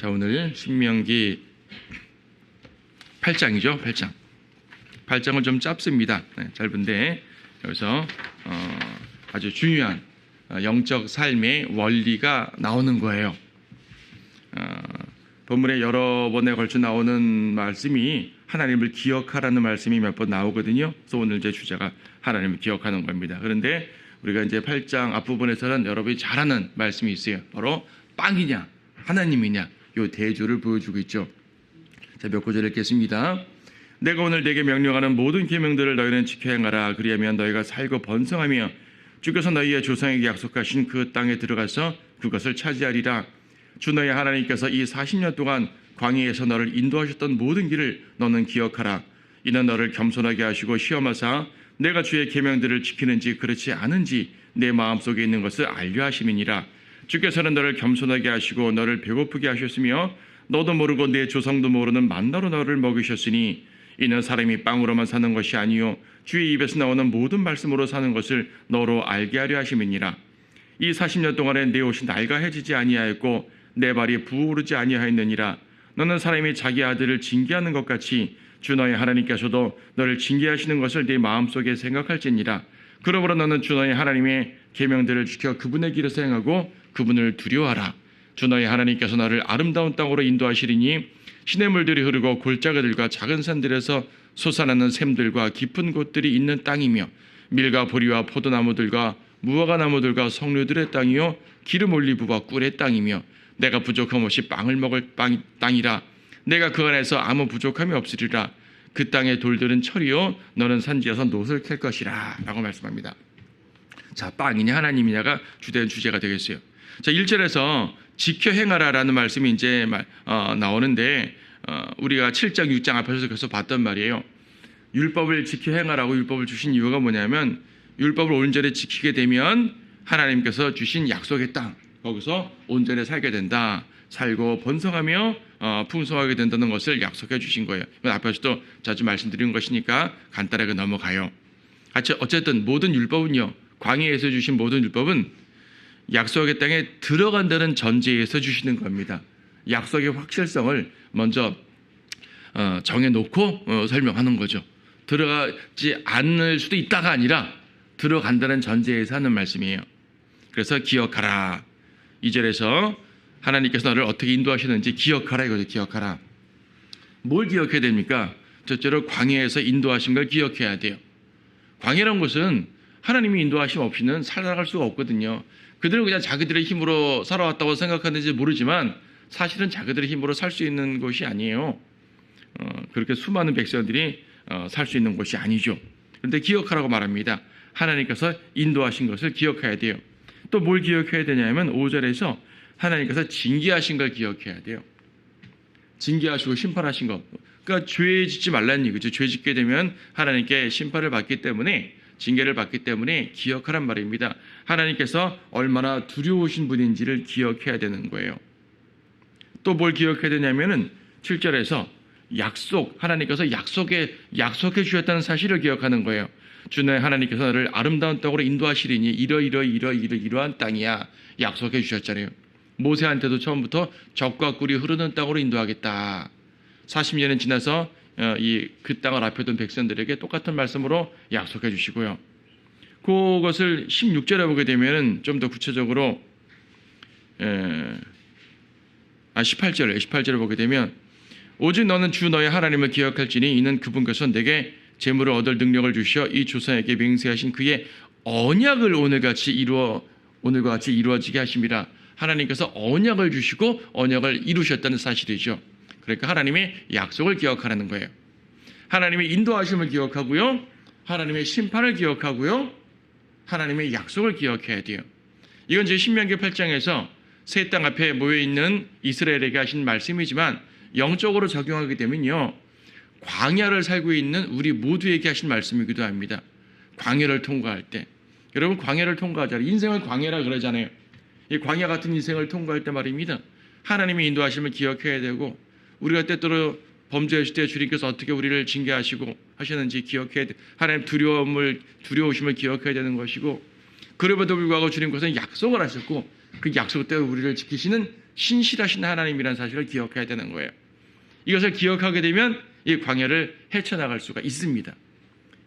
자, 오늘 신명기 8장이죠. 8장은 좀 짧습니다. 짧은데 여기서 아주 중요한 영적 삶의 원리가 나오는 거예요. 본문에 여러 번에 걸쳐 나오는 말씀이 하나님을 기억하라는 말씀이 몇 번 나오거든요. 그래서 오늘 제 주제가 하나님을 기억하는 겁니다. 그런데 우리가 이제 8장 앞부분에서는 여러분이 잘 아는 말씀이 있어요. 바로 빵이냐 하나님이냐 요 대조를 보여주고 있죠. 자, 몇 구절 읽겠습니다. 내가 오늘 네게 명령하는 모든 계명들을 너희는 지켜 행하라. 그리하면 너희가 살고 번성하며 주께서 너희의 조상에게 약속하신 그 땅에 들어가서 그것을 차지하리라. 주 너희 하나님께서 이 40년 동안 광야에서 너를 인도하셨던 모든 길을 너는 기억하라. 이는 너를 겸손하게 하시고 시험하사 내가 주의 계명들을 지키는지 그렇지 않은지 내 마음속에 있는 것을 알려 하심이니라. 주께서는 너를 겸손하게 하시고 너를 배고프게 하셨으며 너도 모르고 내 조상도 모르는 만나로 너를 먹이셨으니 이는 사람이 빵으로만 사는 것이 아니요 주의 입에서 나오는 모든 말씀으로 사는 것을 너로 알게 하려 하심이니라. 이 40년 동안에 내 옷이 낡아해지지 아니하였고 내 발이 부어오르지 아니하였느니라. 너는 사람이 자기 아들을 징계하는 것 같이 주 너의 하나님께서도 너를 징계하시는 것을 네 마음속에 생각할지니라. 그러므로 너는 주 너의 하나님의 계명들을 지켜 그분의 길에서 행하고 그분을 두려워하라. 주 너의 하나님께서 너를 아름다운 땅으로 인도하시리니 시냇물들이 흐르고 골짜기들과 작은 산들에서 솟아나는 샘들과 깊은 곳들이 있는 땅이며 밀과 보리와 포도나무들과 무화과 나무들과 석류들의 땅이요 기름 올리브와 꿀의 땅이며 내가 부족함 없이 빵을 먹을 땅이라. 내가 그 안에서 아무 부족함이 없으리라. 그 땅의 돌들은 철이요 너는 산지에서 노를 캘 것이라 라고 말씀합니다. 자, 빵이냐 하나님이냐가 주된 주제가 되겠어요. 자, 1절에서 지켜 행하라라는 말씀이 이제 나오는데 우리가 7장 6장 앞에서 계속 봤던 말이에요. 율법을 지켜 행하라고 율법을 주신 이유가 뭐냐면 율법을 온전히 지키게 되면 하나님께서 주신 약속의 땅 거기서 온전히 살게 된다. 살고 번성하며 풍성하게 된다는 것을 약속해 주신 거예요. 이건 앞에서도 자주 말씀드린 것이니까 간단하게 넘어가요. 어쨌든 모든 율법은요. 광야에서 주신 모든 율법은 약속의 땅에 들어간다는 전제에서 주시는 겁니다. 약속의 확실성을 먼저 정해놓고 설명하는 거죠. 들어가지 않을 수도 있다가 아니라 들어간다는 전제에서 하는 말씀이에요. 그래서 기억하라. 2절에서 하나님께서 너를 어떻게 인도하시는지 기억하라 이거죠. 기억하라. 뭘 기억해야 됩니까? 첫째로 광야에서 인도하신 걸 기억해야 돼요. 광야라는 것은 하나님이 인도하심 없이는 살아갈 수가 없거든요. 그들은 그냥 자기들의 힘으로 살아왔다고 생각하는지 모르지만 사실은 자기들의 힘으로 살 수 있는 곳이 아니에요. 그렇게 수많은 백성들이 살 수 있는 곳이 아니죠. 그런데 기억하라고 말합니다. 하나님께서 인도하신 것을 기억해야 돼요. 또 뭘 기억해야 되냐면 5절에서 하나님께서 징계하신 걸 기억해야 돼요. 징계하시고 심판하신 것. 그러니까 죄 짓지 말라는 얘기죠. 죄 짓게 되면 하나님께 심판을 받기 때문에 징계를 받기 때문에 기억하란 말입니다. 하나님께서 얼마나 두려우신 분인지를 기억해야 되는 거예요. 또 뭘 기억해야 되냐면은 7절에서 하나님께서 약속해 주셨다는 사실을 기억하는 거예요. 주의 하나님께서 너를 아름다운 땅으로 인도하시리니 이러한 땅이야 약속해 주셨잖아요. 모세한테도 처음부터 젖과 꿀이 흐르는 땅으로 인도하겠다. 40년은 지나서 그 땅을 앞에 둔 백성들에게 똑같은 말씀으로 약속해 주시고요. 그것을 16절에 보게 되면 좀 더 구체적으로 18절에 보게 되면 오직 너는 주 너의 하나님을 기억할지니 이는 그분께서 내게 재물을 얻을 능력을 주시어 이 조상에게 맹세하신 그의 언약을 오늘과 같이 이루어지게 하심이라. 하나님께서 언약을 주시고 언약을 이루셨다는 사실이죠. 그러니까 하나님의 약속을 기억하라는 거예요. 하나님의 인도하심을 기억하고요. 하나님의 심판을 기억하고요. 하나님의 약속을 기억해야 돼요. 이건 제 신명기 8장에서 새 땅 앞에 모여있는 이스라엘에게 하신 말씀이지만 영적으로 적용하게 되면요. 광야를 살고 있는 우리 모두에게 하신 말씀이기도 합니다. 광야를 통과할 때. 여러분 광야를 통과하잖아요. 인생을 광야라 그러잖아요. 이 광야 같은 인생을 통과할 때 말입니다. 하나님의 인도하심을 기억해야 되고 우리가 때때로 범죄했을 때 주님께서 어떻게 우리를 징계하시고 하셨는지 기억해야 돼. 하나님 두려우심을 기억해야 되는 것이고 그럼에도 불구하고 주님께서는 약속을 하셨고 그 약속대로 우리를 지키시는 신실하신 하나님이라는 사실을 기억해야 되는 거예요. 이것을 기억하게 되면 이 광야를 헤쳐나갈 수가 있습니다.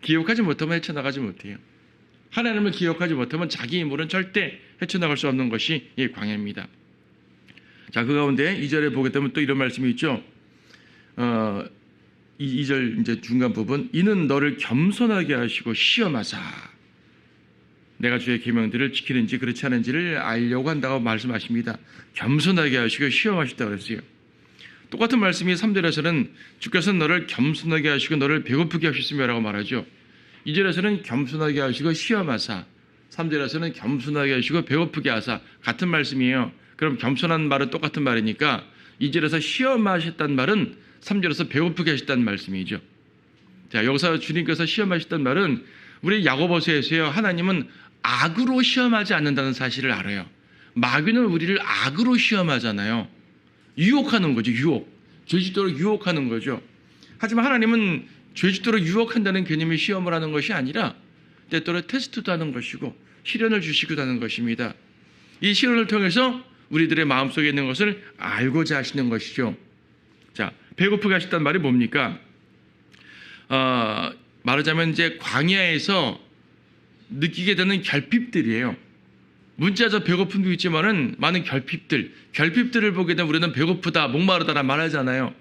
기억하지 못하면 헤쳐나가지 못해요. 하나님을 기억하지 못하면 자기 힘으로는 절대 헤쳐나갈 수 없는 것이 이 광야입니다. 자, 그 가운데 2절에 보게 되면 또 이런 말씀이 있죠. 2절 이제 중간 부분, 이는 너를 겸손하게 하시고 시험하사 내가 주의 계명들을 지키는지 그렇지 않은지를 알려고 한다고 말씀하십니다. 겸손하게 하시고 시험하셨다고 그랬어요. 똑같은 말씀이 3절에서는 주께서는 너를 겸손하게 하시고 너를 배고프게 하셨으며라고 말하죠. 2절에서는 겸손하게 하시고 시험하사, 3절에서는 겸손하게 하시고 배고프게 하사, 같은 말씀이에요. 그럼 겸손한 말은 똑같은 말이니까 2절에서 시험하셨다는 말은 3절에서 배고프게 하셨다는 말씀이죠. 자, 여기서 주님께서 시험하셨다는 말은 우리 야고보서에서요, 하나님은 악으로 시험하지 않는다는 사실을 알아요. 마귀는 우리를 악으로 시험하잖아요. 유혹하는 거죠. 죄짓도록 유혹하는 거죠. 하지만 하나님은 죄짓도록 유혹한다는 개념의 시험을 하는 것이 아니라 때때로 테스트도 하는 것이고 시련을 주시기도 하는 것입니다. 이 시련을 통해서 우리들의 마음속에 있는 것을 알고자 하시는 것이죠. 자, 배고프게 하셨다는 말이 뭡니까? 말하자면 이제 광야에서 느끼게 되는 결핍들이에요. 문자적 배고픔도 있지만은 많은 결핍들을 보게 되면 우리는 배고프다, 목마르다란 말하잖아요.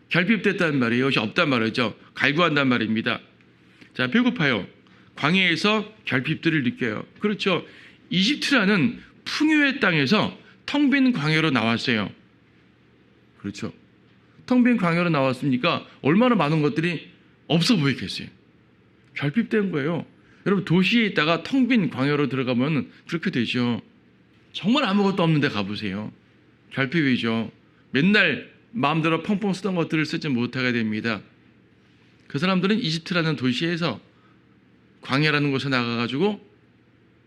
결핍됐다는 말이에요. 이것이 없단 말이죠. 갈구한단 말입니다. 자, 배고파요. 광야에서 결핍들을 느껴요. 그렇죠. 이집트라는 풍요의 땅에서 텅 빈 광야로 나왔어요. 그렇죠. 텅 빈 광야로 나왔으니까 얼마나 많은 것들이 없어 보이겠어요. 결핍된 거예요. 여러분, 도시에 있다가 텅 빈 광야로 들어가면 그렇게 되죠. 정말 아무것도 없는데 가보세요. 결핍이죠. 맨날 마음대로 펑펑 쓰던 것들을 쓰지 못하게 됩니다. 그 사람들은 이집트라는 도시에서 광야라는 곳에 나가가지고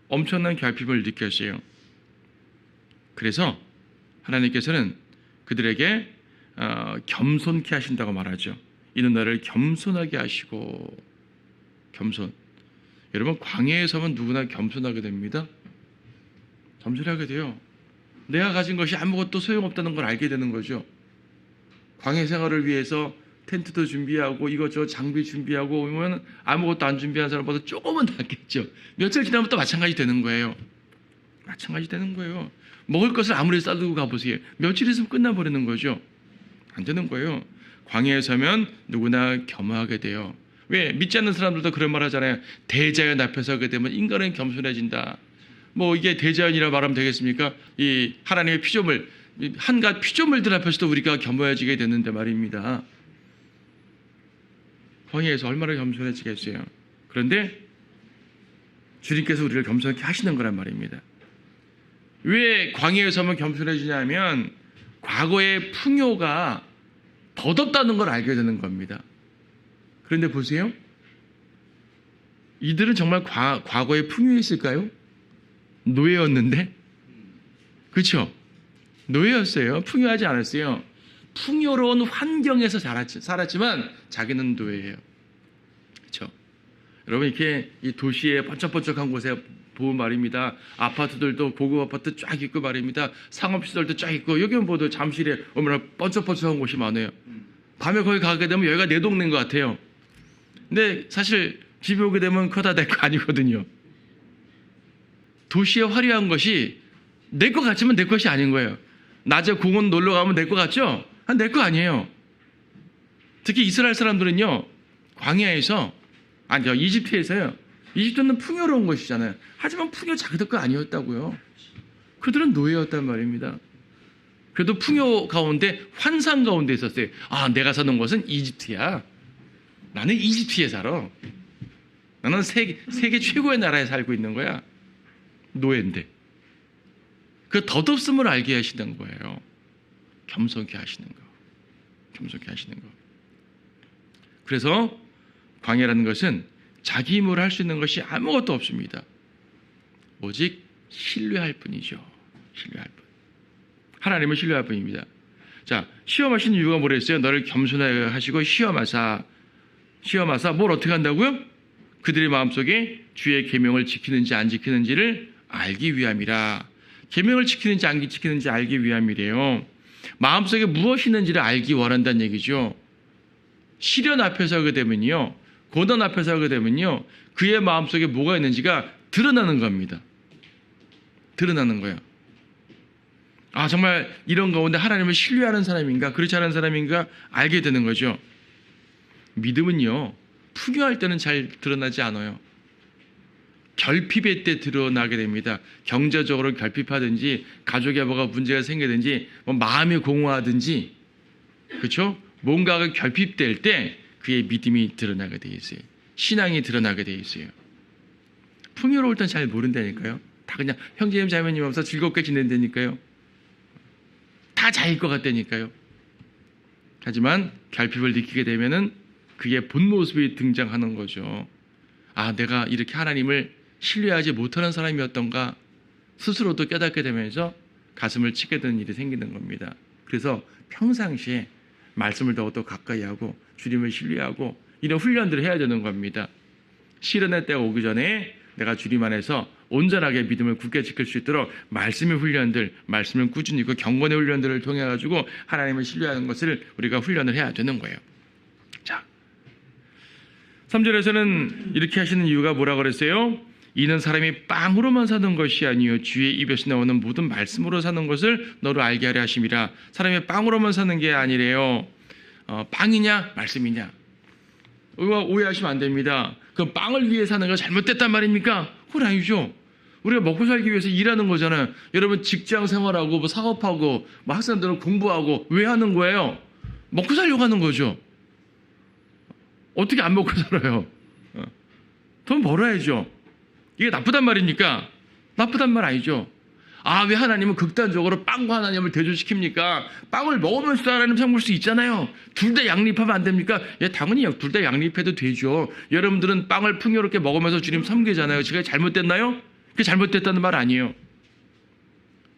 엄청난 결핍을 느꼈어요. 그래서 하나님께서는 그들에게 겸손케 하신다고 말하죠. 이는 너를 겸손하게 하시고, 겸손. 여러분, 광야에 서면 누구나 겸손하게 됩니다. 겸손하게 돼요. 내가 가진 것이 아무것도 소용없다는 걸 알게 되는 거죠. 광야 생활을 위해서 텐트도 준비하고 이것저것 장비 준비하고 오면 아무것도 안 준비한 사람보다 조금은 낫겠죠. 며칠 지나면 또 마찬가지 되는 거예요. 마찬가지 되는 거예요. 먹을 것을 아무리 싸들고 가보세요. 며칠 있으면 끝나버리는 거죠. 안 되는 거예요. 광야에 서면 누구나 겸허하게 돼요. 왜? 믿지 않는 사람들도 그런 말 하잖아요. 대자연 앞에 서게 되면 인간은 겸손해진다. 뭐 이게 대자연이라 말하면 되겠습니까? 이 하나님의 피조물, 한갓 피조물들 앞에서도 우리가 겸허해지게 되는데 말입니다. 광야에서 얼마나 겸손해지겠어요. 그런데 주님께서 우리를 겸손하게 하시는 거란 말입니다. 왜 광야에 서면 겸손해지냐면 과거의 풍요가 덧없다는 걸 알게 되는 겁니다. 그런데 보세요. 이들은 정말 과거에 풍요했을까요? 노예였는데? 그렇죠? 노예였어요. 풍요하지 않았어요. 풍요로운 환경에서 살았지만 자기는 노예예요. 그렇죠? 여러분, 이렇게 이 도시의 번쩍번쩍한 곳에 보면 말입니다. 아파트들도 고급 아파트 쫙 있고 말입니다. 상업시설도 쫙 있고 여기 보도 잠실에 얼마나 번쩍번쩍한 곳이 많아요. 밤에 거기 가게 되면 여기가 내 동네인 것 같아요. 근데 사실 집에 오게 되면 그거 다 내 거 아니거든요. 도시의 화려한 것이 내 것 같지만 내 것이 아닌 거예요. 낮에 공원 놀러 가면 내 것 같죠? 내 거 아니에요. 특히 이스라엘 사람들은요, 광야에서, 이집트에서요. 이집트는 풍요로운 것이잖아요. 하지만 풍요 자기들 거 아니었다고요. 그들은 노예였단 말입니다. 그래도 풍요 가운데, 환상 가운데 있었어요. 내가 사는 곳은 이집트야. 나는 이집트에 살아. 나는 세계 최고의 나라에 살고 있는 거야. 노예인데. 그 덧없음을 알게 하시는 거예요. 겸손케 하시는 거. 겸손케 하시는 거. 그래서 광야라는 것은 자기 힘으로 할 수 있는 것이 아무것도 없습니다. 오직 신뢰할 뿐이죠. 신뢰할 뿐. 하나님을 신뢰할 뿐입니다. 자, 시험하신 이유가 뭐랬어요? 너를 겸손하게 하시고 시험하사 뭘 어떻게 한다고요? 그들의 마음속에 주의 계명을 지키는지 안 지키는지를 알기 위함이라. 계명을 지키는지 안 지키는지 알기 위함이래요. 마음속에 무엇이 있는지를 알기 원한다는 얘기죠. 시련 앞에 서게 되면요, 고난 앞에 서게 되면요, 그의 마음속에 뭐가 있는지가 드러나는 겁니다. 드러나는 거예요. 아, 정말 이런 가운데 하나님을 신뢰하는 사람인가, 그렇지 않은 사람인가 알게 되는 거죠. 믿음은요, 풍요할 때는 잘 드러나지 않아요. 결핍의 때 드러나게 됩니다. 경제적으로 결핍하든지, 가족에 뭐가 문제가 생기든지, 뭐 마음이 공허하든지, 그렇죠? 뭔가가 결핍될 때 그의 믿음이 드러나게 돼 있어요. 신앙이 드러나게 돼 있어요. 풍요로울 땐 잘 모른다니까요. 다 그냥 형제님 자매님 없어 즐겁게 지낸다니까요. 다 자기일 것 같다니까요. 하지만 결핍을 느끼게 되면은 그의 본 모습이 등장하는 거죠. 아, 내가 이렇게 하나님을 신뢰하지 못하는 사람이었던가 스스로도 깨닫게 되면서 가슴을 치게 되는 일이 생기는 겁니다. 그래서 평상시에 말씀을 더욱더 가까이 하고 주님을 신뢰하고 이런 훈련들을 해야 되는 겁니다. 시련의 때가 오기 전에 내가 주님 안에서 온전하게 믿음을 굳게 지킬 수 있도록 말씀의 훈련들, 말씀을 꾸준히 그 경건의 훈련들을 통해 가지고 하나님을 신뢰하는 것을 우리가 훈련을 해야 되는 거예요. 자, 3절에서는 이렇게 하시는 이유가 뭐라고 그랬어요? 이는 사람이 빵으로만 사는 것이 아니요 주의 입에서 나오는 모든 말씀으로 사는 것을 너로 알게 하려 하심이라. 사람이 빵으로만 사는 게 아니래요. 빵이냐 말씀이냐. 오해하시면 안 됩니다. 그 빵을 위해 사는 거 잘못됐단 말입니까? 그건 아니죠. 우리가 먹고 살기 위해서 일하는 거잖아요. 여러분 직장 생활하고 뭐 사업하고 뭐 학생들은 공부하고 왜 하는 거예요? 먹고 살려고 하는 거죠. 어떻게 안 먹고 살아요? 돈 벌어야죠. 이게 나쁘단 말입니까? 나쁘단 말 아니죠. 아, 왜 하나님은 극단적으로 빵과 하나님을 대조시킵니까? 빵을 먹으면서 하나님 삼을 수 있잖아요. 둘 다 양립하면 안 됩니까? 예, 당연히 둘 다 양립해도 되죠. 여러분들은 빵을 풍요롭게 먹으면서 주님 섬기잖아요. 제가 잘못됐나요? 그게 잘못됐다는 말 아니에요.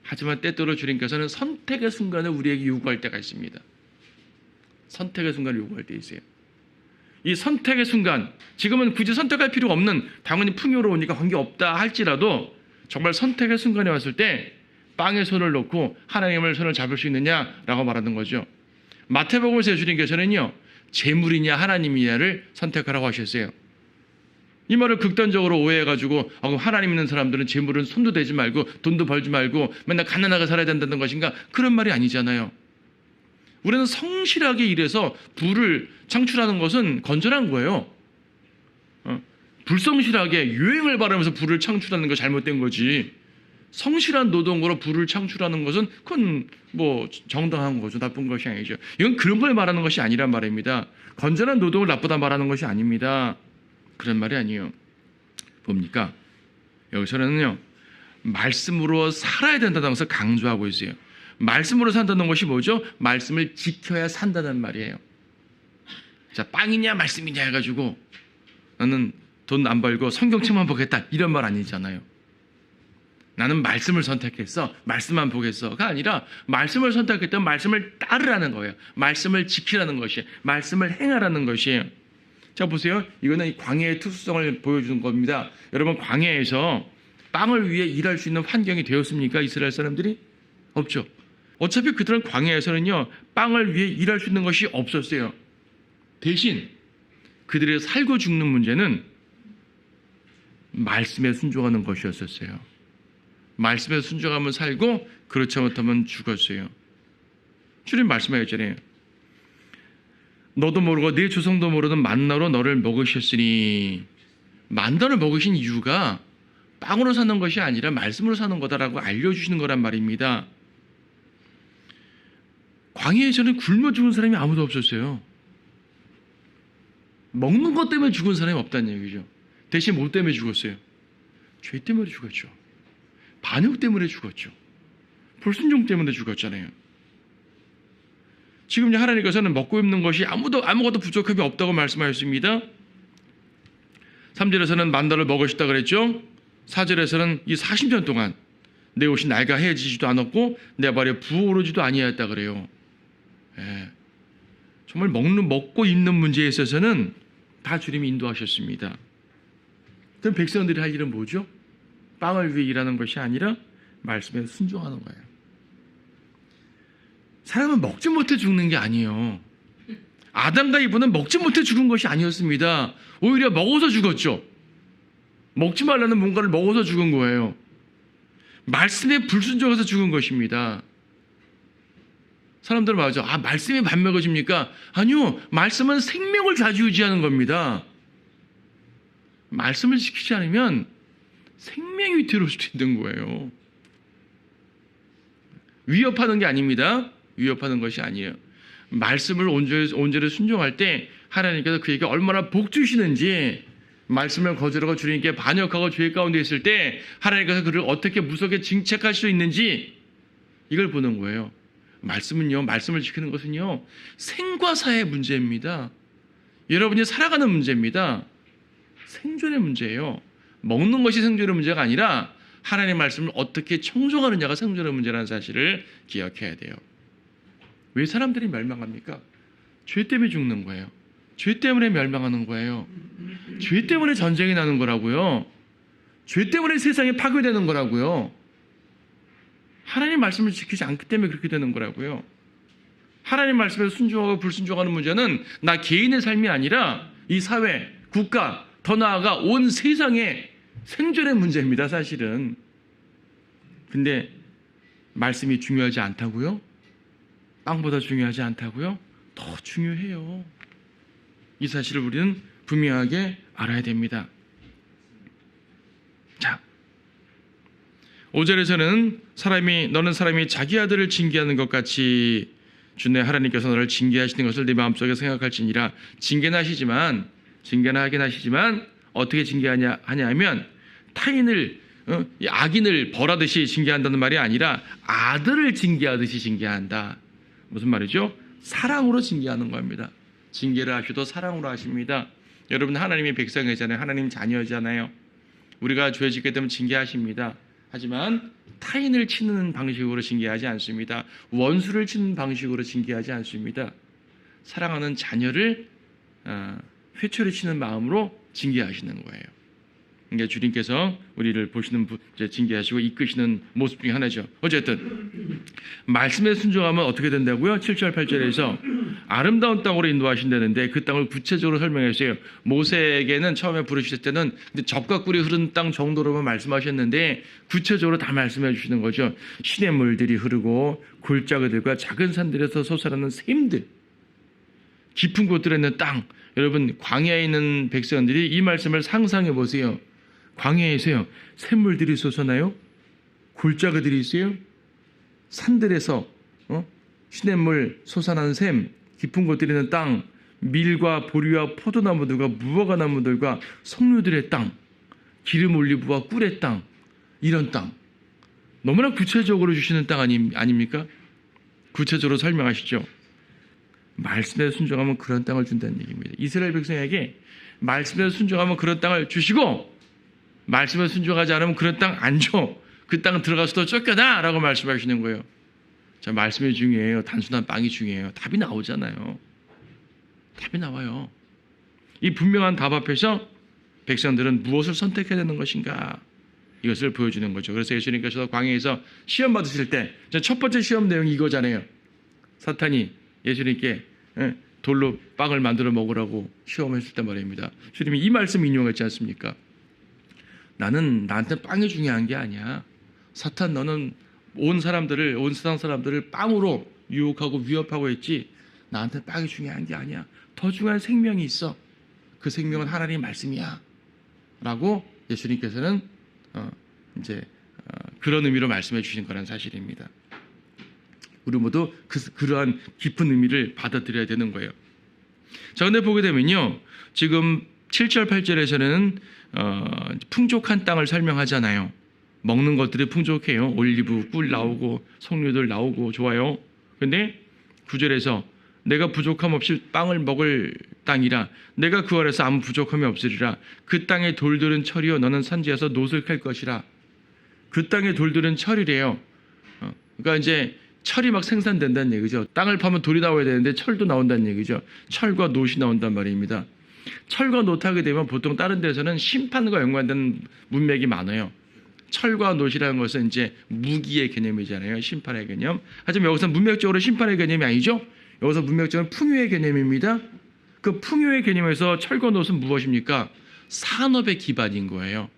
하지만 때때로 주님께서는 선택의 순간을 우리에게 요구할 때가 있습니다. 선택의 순간을 요구할 때 있어요. 이 선택의 순간, 지금은 굳이 선택할 필요가 없는, 당연히 풍요로우니까 관계없다 할지라도 정말 선택의 순간에 왔을 때 빵에 손을 놓고 하나님을 손을 잡을 수 있느냐라고 말하는 거죠. 마태복음에서 주님께서는요, 재물이냐 하나님이냐를 선택하라고 하셨어요. 이 말을 극단적으로 오해해가지고 그럼 하나님 있는 사람들은 재물은 손도 대지 말고 돈도 벌지 말고 맨날 가난하게 살아야 된다는 것인가? 그런 말이 아니잖아요. 우리는 성실하게 일해서 부를 창출하는 것은 건전한 거예요. 불성실하게 유행을 바라면서 부를 창출하는 거 잘못된 거지. 성실한 노동으로 부를 창출하는 것은 그건 뭐 정당한 거죠. 나쁜 것이 아니죠. 이건 그런 걸 말하는 것이 아니란 말입니다. 건전한 노동을 나쁘다 말하는 것이 아닙니다. 그런 말이 아니에요. 뭡니까? 여기서는요, 말씀으로 살아야 된다는 것을 강조하고 있어요. 말씀으로 산다는 것이 뭐죠? 말씀을 지켜야 산다는 말이에요. 자, 빵이냐 말씀이냐 해가지고 나는 돈 안 벌고 성경책만 보겠다 이런 말 아니잖아요. 나는 말씀을 선택했어, 말씀만 보겠어가 아니라 말씀을 선택했다면 말씀을 따르라는 거예요. 말씀을 지키라는 것이에요. 말씀을 행하라는 것이에요. 자, 보세요. 이거는 광야의 특수성을 보여주는 겁니다. 여러분, 광야에서 빵을 위해 일할 수 있는 환경이 되었습니까? 이스라엘 사람들이? 없죠. 어차피 그들은 광야에서는요, 빵을 위해 일할 수 있는 것이 없었어요. 대신 그들의 살고 죽는 문제는 말씀에 순종하는 것이었었어요. 말씀에 순종하면 살고 그렇지 못하면 죽었어요. 주님 말씀하셨잖아요. 너도 모르고 네 조상도 모르는 만나로 너를 먹으셨으니. 만나를 먹으신 이유가 빵으로 사는 것이 아니라 말씀으로 사는 거다라고 알려주시는 거란 말입니다. 광야에서는 굶어 죽은 사람이 아무도 없었어요. 먹는 것 때문에 죽은 사람이 없다는 얘기죠. 대신 뭐 때문에 죽었어요? 죄 때문에 죽었죠. 반역 때문에 죽었죠. 불순종 때문에 죽었잖아요. 지금 하나님께서는 먹고 입는 것이 아무것도 부족함이 없다고 말씀하셨습니다. 3절에서는 만나를 먹으셨다 그랬죠. 4절에서는 이 40년 동안 내 옷이 낡아해지지도 않았고 내 발에 부어오르지도 아니하였다 그래요. 예. 정말 먹고 입는 문제에 있어서는 다 주님이 인도하셨습니다. 그럼 백성들이 할 일은 뭐죠? 빵을 위해 일하는 것이 아니라 말씀에 순종하는 거예요. 사람은 먹지 못해 죽는 게 아니에요. 아담과 이브는 먹지 못해 죽은 것이 아니었습니다. 오히려 먹어서 죽었죠. 먹지 말라는 뭔가를 먹어서 죽은 거예요. 말씀에 불순종해서 죽은 것입니다. 사람들은 말하죠. 말씀이 밥 먹어집니까? 아니요. 말씀은 생명을 좌지우지하는 겁니다. 말씀을 지키지 않으면 생명이 위태로울 수도 있는 거예요. 위협하는 게 아닙니다. 위협하는 것이 아니에요. 말씀을 온전히 순종할 때 하나님께서 그에게 얼마나 복 주시는지, 말씀을 거절하고 주님께 반역하고 죄 가운데 있을 때 하나님께서 그를 어떻게 무섭게 징책할 수 있는지, 이걸 보는 거예요. 말씀은요, 말씀을 지키는 것은요, 생과 사의 문제입니다. 여러분이 살아가는 문제입니다. 생존의 문제예요. 먹는 것이 생존의 문제가 아니라 하나님의 말씀을 어떻게 청종하느냐가 생존의 문제라는 사실을 기억해야 돼요. 왜 사람들이 멸망합니까? 죄 때문에 죽는 거예요. 죄 때문에 멸망하는 거예요. 죄 때문에 전쟁이 나는 거라고요. 죄 때문에 세상이 파괴되는 거라고요. 하나님 말씀을 지키지 않기 때문에 그렇게 되는 거라고요. 하나님 말씀에 순종하고 불순종하는 문제는 나 개인의 삶이 아니라 이 사회, 국가, 더 나아가 온 세상의 생존의 문제입니다, 사실은. 근데 말씀이 중요하지 않다고요? 빵보다 중요하지 않다고요? 더 중요해요. 이 사실을 우리는 분명하게 알아야 됩니다. 자, 5절에서는 너는 사람이 자기 아들을 징계하는 것 같이 주내 하나님께서 너를 징계하시는 것을 네 마음속에 생각할지니라. 징계는 하긴 하시지만 어떻게 징계하냐 하면 타인을 악인을 벌하듯이 징계한다는 말이 아니라 아들을 징계하듯이 징계한다. 무슨 말이죠? 사랑으로 징계하는 겁니다. 징계를 하셔도 사랑으로 하십니다. 여러분, 하나님의 백성이잖아요. 하나님 자녀잖아요. 우리가 죄 짓게 되면 징계하십니다. 하지만 타인을 치는 방식으로 징계하지 않습니다. 원수를 치는 방식으로 징계하지 않습니다. 사랑하는 자녀를 회초리 치는 마음으로 징계하시는 거예요. 그러니까 주님께서 우리를 보시는 징계하시고 이끄시는 모습 중에 하나죠. 어쨌든 말씀에 순종하면 어떻게 된다고요? 7절 8절에서 아름다운 땅으로 인도하신다는데 그 땅을 구체적으로 설명했어요. 모세에게는 처음에 부르실 때는 젖과 꿀이 흐르는 땅 정도로만 말씀하셨는데 구체적으로 다 말씀해 주시는 거죠. 시냇 물들이 흐르고 골짜기들과 작은 산들에서 솟아나는 샘들, 깊은 곳들에 있는 땅. 여러분, 광야에 있는 백성들이 이 말씀을 상상해 보세요. 광야에 있어요. 샘물들이 솟아나요? 골짜기들이 있어요? 산들에서 시냇물 솟아나는 샘, 깊은 곳들이 있는 땅, 밀과 보리와 포도나무들과 무화과 나무들과 석류들의 땅, 기름 올리브와 꿀의 땅, 이런 땅. 너무나 구체적으로 주시는 땅 아닙니까? 구체적으로 설명하시죠. 말씀에 순종하면 그런 땅을 준다는 얘기입니다. 이스라엘 백성에게 말씀에 순종하면 그런 땅을 주시고 말씀에 순종하지 않으면 그런 땅 안 줘. 그 땅 들어가서도 쫓겨나 라고 말씀하시는 거예요. 자, 말씀이 중요해요. 단순한 빵이 중요해요. 답이 나오잖아요. 답이 나와요. 이 분명한 답 앞에서 백성들은 무엇을 선택해야 되는 것인가, 이것을 보여주는 거죠. 그래서 예수님께서 광야에서 시험 받으실 때 첫 번째 시험 내용이 이거잖아요. 사탄이 예수님께 돌로 빵을 만들어 먹으라고 시험했을 때 말입니다. 주님이 이 말씀 인용했지 않습니까? 나한테 빵이 중요한 게 아니야. 사탄, 너는 온 세상 사람들을 빵으로 유혹하고 위협하고 있지. 나한테 빵이 중요한 게 아니야. 더 중요한 생명이 있어. 그 생명은 하나님의 말씀이야. 라고 예수님께서는 그런 의미로 말씀해 주신 거란 사실입니다. 우리 모두 그러한 깊은 의미를 받아들여야 되는 거예요. 자, 근데 보게 되면요, 지금 7절 8절에서는 풍족한 땅을 설명하잖아요. 먹는 것들이 풍족해요. 올리브, 꿀 나오고 석류들 나오고 좋아요. 근데 9절에서 내가 부족함 없이 빵을 먹을 땅이라, 내가 그 아래서 아무 부족함이 없으리라. 그 땅의 돌들은 철이요 너는 산지에서 놋을 캘 것이라. 그 땅의 돌들은 철이래요. 그러니까 이제 철이 막 생산된다는 얘기죠. 땅을 파면 돌이 나와야 되는데 철도 나온다는 얘기죠. 철과 놋이 나온단 말입니다. 철과 놋하게 되면 보통 다른 데서는 심판과 연관된 문맥이 많아요. 철과 놋이라는 것은 이제 무기의 개념이잖아요. 심판의 개념. 하지만 여기서 문맥적으로 심판의 개념이 아니죠. 여기서 문맥적으로 풍요의 개념입니다. 그 풍요의 개념에서 철과 놋은 무엇입니까? 산업의 기반인 거예요.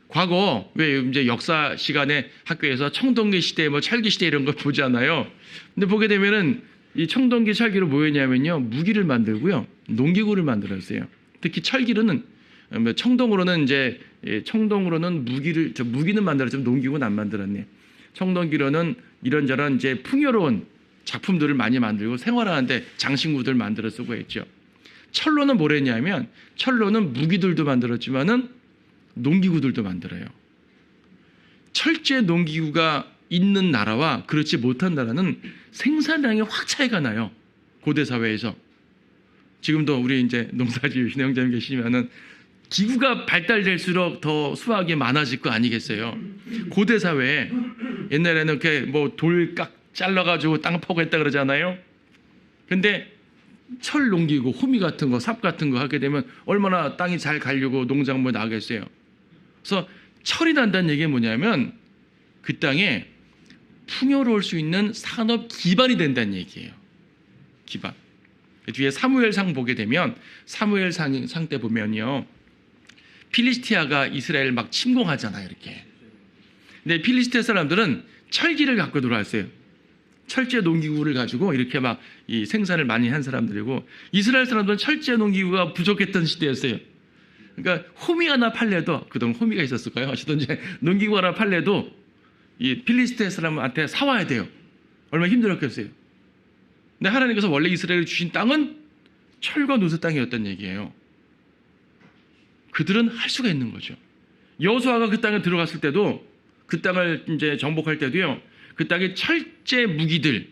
과거 왜 이제 역사 시간에 학교에서 청동기 시대, 뭐 철기 시대 이런 거 보잖아요. 근데 보게 되면은 이 청동기, 철기로 뭐였냐면요, 무기를 만들고요, 농기구를 만들었어요. 특히 철기로는, 청동으로는 이제 청동으로는 무기는 만들었지만 농기구는 안 만들었네. 청동기로는 이런저런 이제 풍요로운 작품들을 많이 만들고 생활하는데 장신구들 만들어 쓰고 했죠. 철로는 뭘 했냐면, 철로는 무기들도 만들었지만은 농기구들도 만들어요. 철제 농기구가 있는 나라와 그렇지 못한 나라는 생산량이 확 차이가 나요. 고대 사회에서. 지금도 우리 이제 농사 지으시는 형제님 계시면은 기구가 발달될수록 더 수확이 많아질 거 아니겠어요. 고대 사회에 옛날에는 이렇게 뭐 돌 잘라가지고 땅 파고 했다 그러잖아요. 근데 철 농기구, 호미 같은 거, 삽 같은 거 하게 되면 얼마나 땅이 잘 가려고 농작물 나겠어요. 그래서 철이 난다는 얘기가 뭐냐면 그 땅에 풍요로울 수 있는 산업 기반이 된다는 얘기예요. 기반. 뒤에 사무엘상 보게 되면 사무엘상 때 보면요, 필리스티아가 이스라엘 막 침공하잖아요, 이렇게. 근데 필리스티아 사람들은 철기를 갖고 들어왔어요. 철제 농기구를 가지고 이렇게 막 이 생산을 많이 한 사람들이고, 이스라엘 사람들은 철제 농기구가 부족했던 시대였어요. 그러니까 호미 하나 팔래도, 그동안 호미가 있었을까요? 하시던지 농기구 하나 팔래도 이 필리스티아 사람한테 사와야 돼요. 얼마나 힘들었겠어요. 근데 하나님께서 원래 이스라엘에 주신 땅은 철과 노새 땅이었던 얘기예요. 그들은 할 수가 있는 거죠. 여호수아가 그 땅에 들어갔을 때도, 그 땅을 이제 정복할 때도요, 그 땅에 철제 무기들,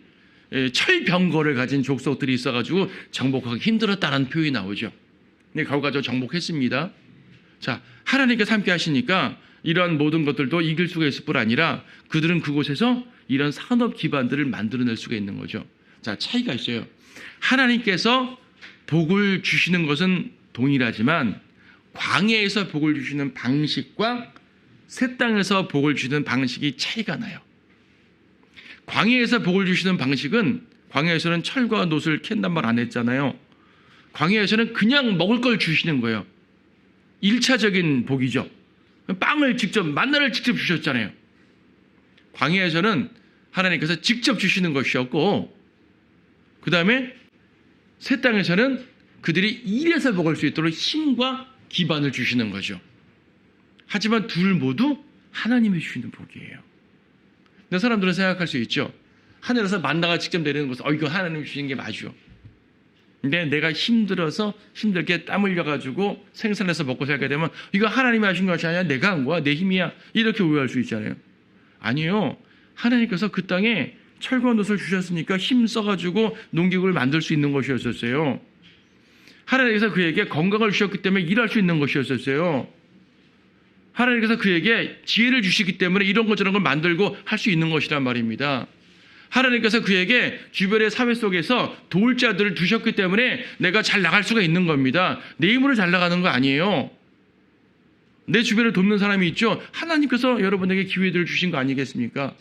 철병거를 가진 족속들이 있어가지고 정복하기 힘들었다는 표현이 나오죠. 근데 가서 정복했습니다. 자, 하나님께서 함께 하시니까 이러한 모든 것들도 이길 수가 있을 뿐 아니라 그들은 그곳에서 이런 산업 기반들을 만들어낼 수가 있는 거죠. 자, 차이가 있어요. 하나님께서 복을 주시는 것은 동일하지만 광야에서 복을 주시는 방식과 새 땅에서 복을 주시는 방식이 차이가 나요. 광야에서 복을 주시는 방식은, 광야에서는 철과 놋을 캔단 말 안 했잖아요. 광야에서는 그냥 먹을 걸 주시는 거예요. 1차적인 복이죠. 빵을 직접, 만나를 직접 주셨잖아요. 광야에서는 하나님께서 직접 주시는 것이었고, 그 다음에 새 땅에서는 그들이 일해서 먹을 수 있도록 힘과 기반을 주시는 거죠. 하지만 둘 모두 하나님이 주시는 복이에요. 근데 사람들은 생각할 수 있죠. 하늘에서 만나가 직접 내리는 것은 이거 하나님이 주시는 게 맞죠. 근데 내가 힘들어서 힘들게 땀 흘려가지고 생산해서 먹고 살게 되면 이거 하나님이 하신 것이 아니라 내가 한 거야, 내 힘이야, 이렇게 오해할 수 있잖아요. 아니요. 하나님께서 그 땅에 철과 놋을 주셨으니까 힘 써가지고 농기구를 만들 수 있는 것이었었어요. 하나님께서 그에게 건강을 주셨기 때문에 일할 수 있는 것이었었어요. 하나님께서 그에게 지혜를 주시기 때문에 이런 것 저런 걸 만들고 할 수 있는 것이란 말입니다. 하나님께서 그에게 주변의 사회 속에서 도울 자들을 두셨기 때문에 내가 잘 나갈 수가 있는 겁니다. 내 힘으로 잘 나가는 거 아니에요. 내 주변을 돕는 사람이 있죠. 하나님께서 여러분에게 기회들을 주신 거 아니겠습니까?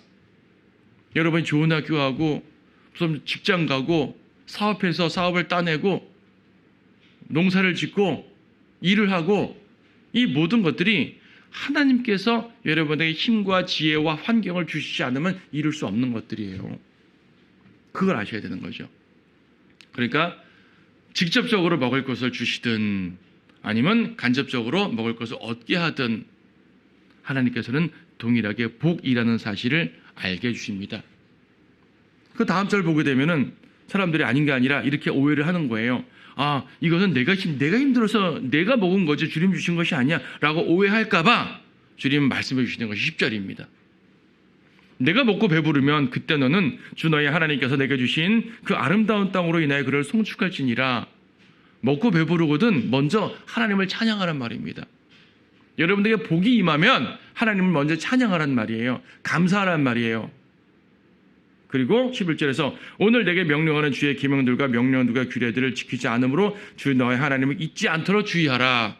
여러분이 좋은 학교 가고, 무슨 직장 가고, 사업해서 사업을 따내고, 농사를 짓고, 일을 하고, 이 모든 것들이 하나님께서 여러분에게 힘과 지혜와 환경을 주시지 않으면 이룰 수 없는 것들이에요. 그걸 아셔야 되는 거죠. 그러니까 직접적으로 먹을 것을 주시든 아니면 간접적으로 먹을 것을 얻게 하든 하나님께서는 동일하게 복이라는 사실을 알게 해주십니다. 그 다음 절 보게 되면은 사람들이 아닌 게 아니라 이렇게 오해를 하는 거예요. 이것은 내가 힘들어서 내가 먹은 거지 주님 주신 것이 아니야 라고 오해할까봐 주님 말씀해 주시는 것이 10절입니다. 내가 먹고 배부르면 그때 너는 주 너의 하나님께서 내게 주신 그 아름다운 땅으로 인하여 그를 송축할지니라. 먹고 배부르거든 먼저 하나님을 찬양하란 말입니다. 여러분들에게 복이 임하면 하나님을 먼저 찬양하란 말이에요. 감사하란 말이에요. 그리고 11절에서 오늘 내게 명령하는 주의 계명들과 명령들과 규례들을 지키지 않으므로 주 너의 하나님을 잊지 않도록 주의하라.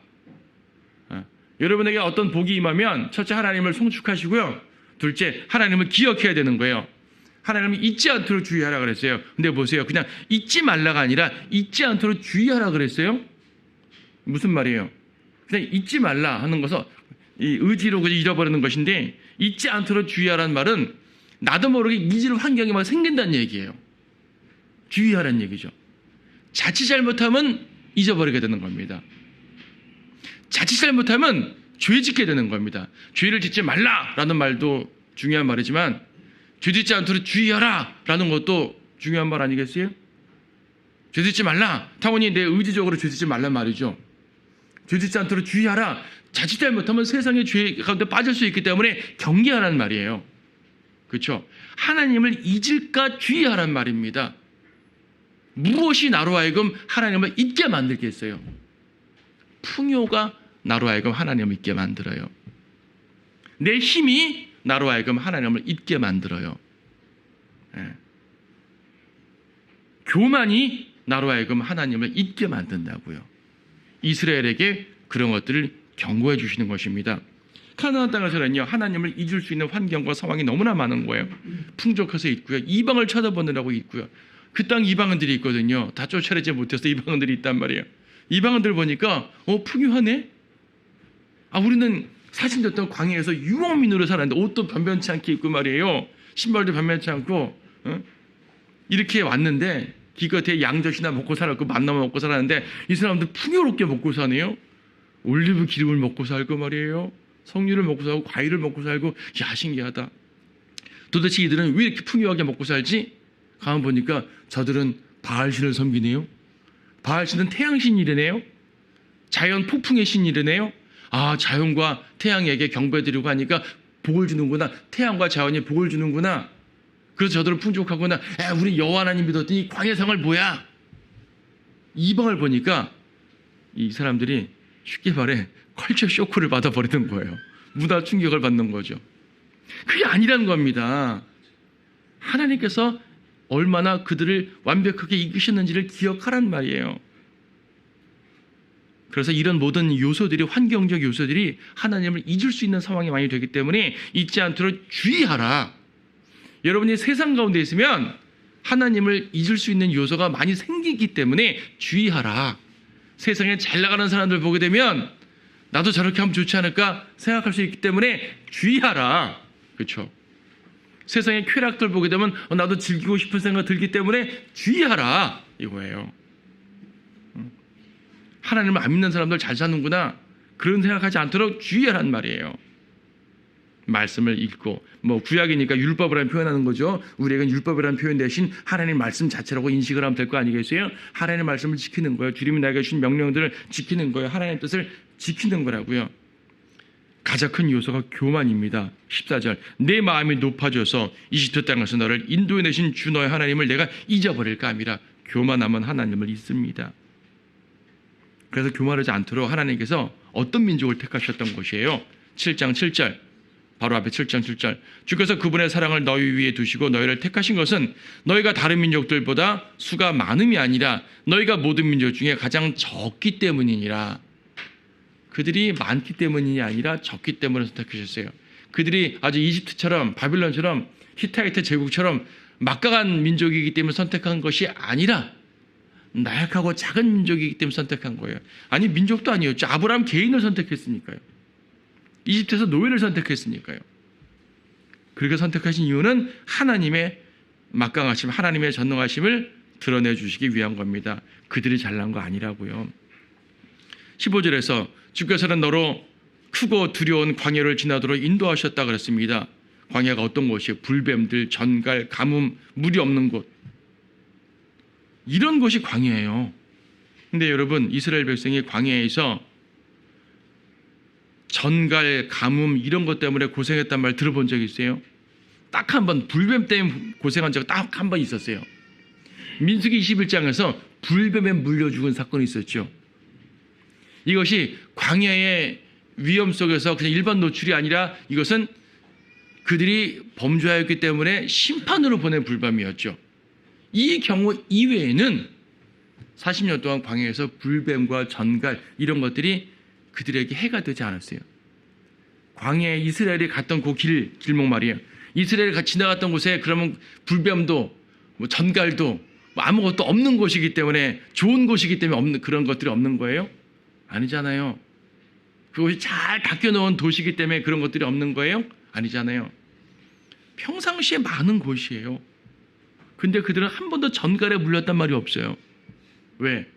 여러분에게 어떤 복이 임하면 첫째 하나님을 송축하시고요. 둘째 하나님을 기억해야 되는 거예요. 하나님을 잊지 않도록 주의하라 그랬어요. 근데 보세요. 그냥 잊지 말라가 아니라 잊지 않도록 주의하라 그랬어요. 무슨 말이에요? 그냥 잊지 말라 하는 것은 이 의지로 잃어버리는 것인데 잊지 않도록 주의하라는 말은 나도 모르게 잊을 환경이 막 생긴다는 얘기예요. 주의하라는 얘기죠. 자칫 잘못하면 잊어버리게 되는 겁니다. 자칫 잘못하면 죄 짓게 되는 겁니다. 죄를 짓지 말라라는 말도 중요한 말이지만 죄 짓지 않도록 주의하라라는 것도 중요한 말 아니겠어요? 죄 짓지 말라. 당연히 내 의지적으로 죄 짓지 말란 말이죠. 죄 짓지 않도록 주의하라. 자칫 잘못하면 세상의 죄 가운데 빠질 수 있기 때문에 경계하라는 말이에요. 그렇죠? 하나님을 잊을까 주의하라는 말입니다. 무엇이 나로 하여금 하나님을 잊게 만들겠어요? 풍요가 나로 하여금 하나님을 잊게 만들어요. 내 힘이 나로 하여금 하나님을 잊게 만들어요. 예. 교만이 나로 하여금 하나님을 잊게 만든다고요. 이스라엘에게 그런 것들을 경고해 주시는 것입니다. 가나안 땅에서는요, 하나님을 잊을 수 있는 환경과 상황이 너무나 많은 거예요. 풍족해서 있고요. 이방을 쳐다보느라고 있고요. 그 땅 이방인들이 있거든요. 다 쫓아내지 못해서 이방인들이 있단 말이에요. 이방인들 보니까 풍요하네. 우리는 사신됐던 광야에서 유목민으로 살았는데 옷도 변변치 않게 입고 말이에요. 신발도 변변치 않고 이렇게 왔는데 기껏해 양젓이나 먹고 살았고 만나만 먹고 살았는데 이 사람들 풍요롭게 먹고 사네요. 올리브 기름을 먹고 살고 말이에요. 석류를 먹고 살고 과일을 먹고 살고. 야, 신기하다. 도대체 이들은 왜 이렇게 풍요하게 먹고 살지? 가만 보니까 저들은 바알신을 섬기네요. 바알신은 태양신이래네요. 자연 폭풍의 신이래네요. 자연과 태양에게 경배드리고 하니까 복을 주는구나. 태양과 자연이 복을 주는구나. 그래서 저들은 풍족하구나. 우리 여호와 하나님 믿었더니 광야생활 뭐야? 이방을 보니까 이 사람들이 쉽게 말해 컬처 쇼크를 받아버리는 거예요. 문화 충격을 받는 거죠. 그게 아니라는 겁니다. 하나님께서 얼마나 그들을 완벽하게 이끄셨는지를 기억하란 말이에요. 그래서 이런 모든 요소들이, 환경적 요소들이 하나님을 잊을 수 있는 상황이 많이 되기 때문에 잊지 않도록 주의하라. 여러분이 세상 가운데 있으면 하나님을 잊을 수 있는 요소가 많이 생기기 때문에 주의하라. 세상에 잘 나가는 사람들 보게 되면 나도 저렇게 하면 좋지 않을까 생각할 수 있기 때문에 주의하라. 그렇죠? 세상의 쾌락들 보게 되면 나도 즐기고 싶은 생각 들기 때문에 주의하라. 이거예요. 하나님을 안 믿는 사람들 잘 사는구나. 그런 생각하지 않도록 주의하란 말이에요. 말씀을 읽고, 구약이니까 율법이라는 표현하는 거죠. 우리에게는 율법이라는 표현 대신 하나님 말씀 자체라고 인식을 하면 될 거 아니겠어요? 하나님의 말씀을 지키는 거예요. 주님이 나에게 주신 명령들을 지키는 거예요. 하나님의 뜻을 지키는 거라고요. 가장 큰 요소가 교만입니다. 14절. 내 마음이 높아져서 이집트 땅에서 너를 인도해내신 주 너의 하나님을 내가 잊어버릴까 함이라. 교만하면 하나님을 잊습니다. 그래서 교만하지 않도록 하나님께서 어떤 민족을 택하셨던 것이에요. 7장 7절. 바로 앞에 7장 7절. 주께서 그분의 사랑을 너희 위에 두시고 너희를 택하신 것은 너희가 다른 민족들보다 수가 많음이 아니라 너희가 모든 민족 중에 가장 적기 때문이니라. 그들이 많기 때문이 아니라 적기 때문에 선택하셨어요. 그들이 아주 이집트처럼 바빌론처럼 히타이트 제국처럼 막강한 민족이기 때문에 선택한 것이 아니라 나약하고 작은 민족이기 때문에 선택한 거예요. 아니, 민족도 아니었죠. 아브라함 개인을 선택했으니까요. 이집트에서 노예를 선택했으니까요. 그렇게 선택하신 이유는 하나님의 막강하심, 하나님의 전능하심을 드러내 주시기 위한 겁니다. 그들이 잘난 거 아니라고요. 15절에서 주께서는 너로 크고 두려운 광야를 지나도록 인도하셨다 그랬습니다. 광야가 어떤 곳이에요? 불뱀들, 전갈, 가뭄, 물이 없는 곳. 이런 곳이 광야예요. 근데 여러분, 이스라엘 백성이 광야에서 전갈, 가뭄 이런 것 때문에 고생했단 말 들어본 적 있어요? 딱 한 번, 불뱀 때문에 고생한 적 딱 한 번 있었어요. 민수기 21장에서 불뱀에 물려 죽은 사건이 있었죠. 이것이 광야의 위험 속에서 그냥 일반 노출이 아니라 이것은 그들이 범죄하였기 때문에 심판으로 보낸 불뱀이었죠. 이 경우 이외에는 40년 동안 광야에서 불뱀과 전갈 이런 것들이 그들에게 해가 되지 않았어요. 광야에 이스라엘이 갔던 그 길목 말이에요. 이스라엘이 지나갔던 곳에 그러면 불뱀도 뭐 전갈도 뭐 아무것도 없는 곳이기 때문에, 좋은 곳이기 때문에 없는, 그런 것들이 없는 거예요? 아니잖아요. 그곳이 잘 닦여놓은 도시이기 때문에 그런 것들이 없는 거예요? 아니잖아요. 평상시에 많은 곳이에요. 근데 그들은 한 번도 전갈에 물렸단 말이 없어요. 왜?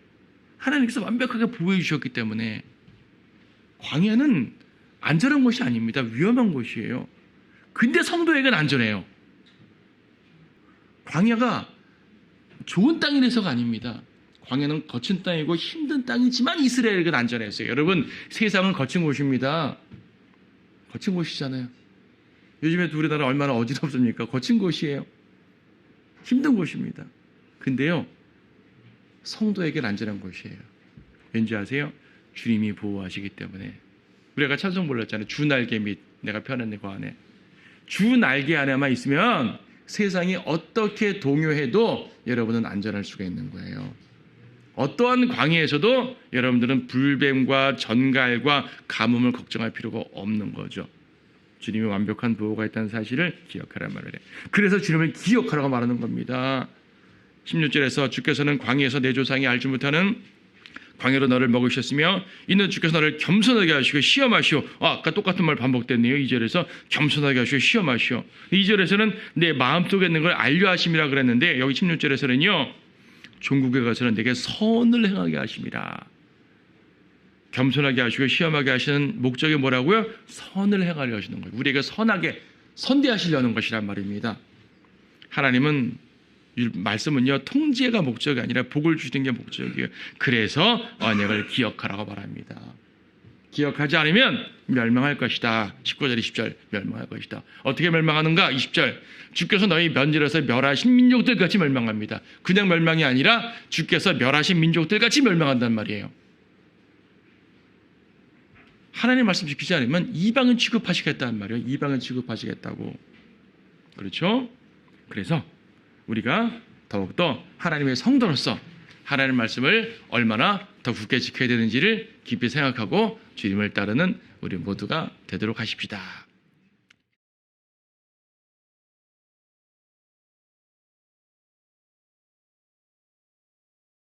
하나님께서 완벽하게 보호해 주셨기 때문에. 광야는 안전한 곳이 아닙니다. 위험한 곳이에요. 근데 성도에게는 안전해요. 광야가 좋은 땅이라서가 아닙니다. 광야는 거친 땅이고 힘든 땅이지만 이스라엘에게는 안전했어요. 여러분, 세상은 거친 곳입니다. 거친 곳이잖아요. 요즘에 우리나라 얼마나 어지럽습니까? 거친 곳이에요. 힘든 곳입니다. 근데요, 성도에게는 안전한 곳이에요. 왠지 아세요? 주님이 보호하시기 때문에. 우리가 찬송 불렀잖아요. 주 날개 밑 내가 편한 내 그 안에. 주 날개 안에만 있으면 세상이 어떻게 동요해도 여러분은 안전할 수가 있는 거예요. 어떠한 광야에서도 여러분들은 불뱀과 전갈과 가뭄을 걱정할 필요가 없는 거죠. 주님이 완벽한 보호가 있다는 사실을 기억하란 말을 해요. 그래서 주님을 기억하라고 말하는 겁니다. 16절에서 주께서는 광야에서 내 조상이 알지 못하는 광야로 너를 먹으셨으며 이는 주께서 너를 겸손하게 하시고 시험하시오. 아까 똑같은 말 반복됐네요. 2절에서 겸손하게 하시고 시험하시오. 2절에서는 내 마음속에 있는 걸 알려하심이라 그랬는데 여기 16절에서는요. 종국에 가서는 내게 선을 행하게 하심이라. 겸손하게 하시고 시험하게 하시는 목적이 뭐라고요? 선을 행하려 하시는 거예요. 우리에게 선하게 선대하시려는 것이란 말입니다. 하나님은 말씀은요, 통제가 목적이 아니라 복을 주시는 게 목적이에요. 그래서 언약을 기억하라고 말합니다. 기억하지 않으면 멸망할 것이다. 19절 20절 멸망할 것이다. 어떻게 멸망하는가? 20절 주께서 너희 면질에서 멸하신 민족들 같이 멸망합니다. 그냥 멸망이 아니라 주께서 멸하신 민족들 같이 멸망한단 말이에요. 하나님 말씀 지키지 않으면 이방은 취급하시겠다는 말이에요. 이방은 취급하시겠다고. 그렇죠? 그래서 우리가 더욱더 하나님의 성도로서 하나님의 말씀을 얼마나 더 굳게 지켜야 되는지를 깊이 생각하고 주님을 따르는 우리 모두가 되도록 하십시다.